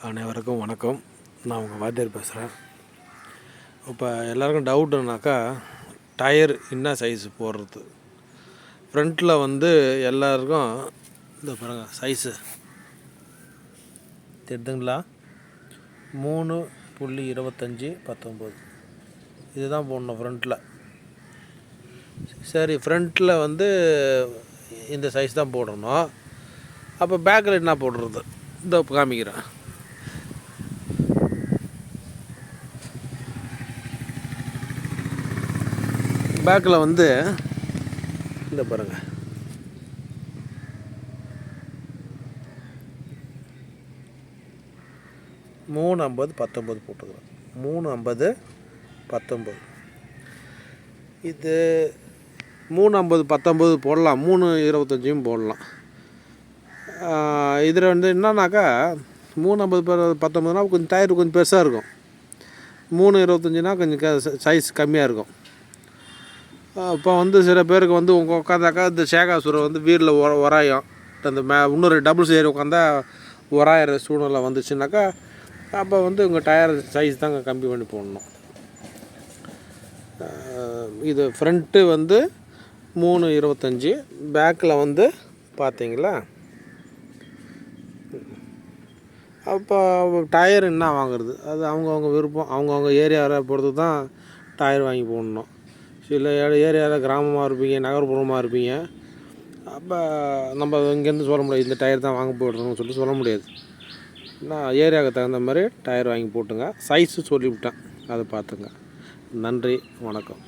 அனைவருக்கும் வணக்கம். நான் உங்கள் வாத்தியார் பேசுகிறேன். இப்போ எல்லாருக்கும் டவுட்டுனாக்கா டயர் என்ன சைஸு போடுறது. ஃப்ரண்ட்டில் வந்து எல்லாருக்கும் இந்த பாருங்க சைஸு தெரியுதுங்களா, 3.25/19 இதுதான் போடணும் ஃப்ரண்ட்டில். சரி, ஃப்ரண்ட்டில் வந்து இந்த சைஸ் தான் போடணும். அப்போ பேக்கில் என்ன போடுறது, இந்த காமிக்கிறேன். பேக்கில் வந்து இந்த பாருங்கள், மூணு 50/19 போட்டுக்கிறேன். 3.50/19 இது 3.50/19 போடலாம், 3.25 போடலாம். இதில் வந்து என்னன்னாக்கா 3.50/19 கொஞ்சம் டயர் கொஞ்சம் பெருசாக இருக்கும். 3.25 கொஞ்சம் சைஸ் கம்மியாக இருக்கும். இப்போ வந்து சில பேருக்கு வந்து உட்காந்தாக்கா இந்த சேகாசுரை வந்து வீரில் உராயும், அந்த இன்னொரு டபுள் சேர் உட்காந்தா உராயிற சூழ்நிலை வந்துச்சுனாக்கா அப்போ வந்து உங்கள் டயர் சைஸ் தாங்க கம்மி பண்ணி போடணும். இது ஃப்ரண்ட்டு வந்து 3.25, பேக்கில் வந்து பார்த்தீங்களா. அப்போ டயர் என்ன வாங்குறது, அது அவங்கவுங்க விருப்பம், அவங்கவுங்க ஏரியாவில் பொறுத்து தான் டயர் வாங்கி போடணும். சில ஏரியாவில் கிராமமாக இருப்பீங்க, நகர்ப்புறமாக இருப்பீங்க. அப்போ நம்ம இங்கேருந்து சொல்ல முடியாது இந்த டயர் தான் வாங்க போடுறோம்னு சொல்லிட்டு சொல்ல முடியாது. நான் ஏரியாவுக்கு தகுந்த மாதிரி டயர் வாங்கி போட்டுங்க. சைஸு சொல்லிவிட்டேன், அதை பார்த்துங்க. நன்றி, வணக்கம்.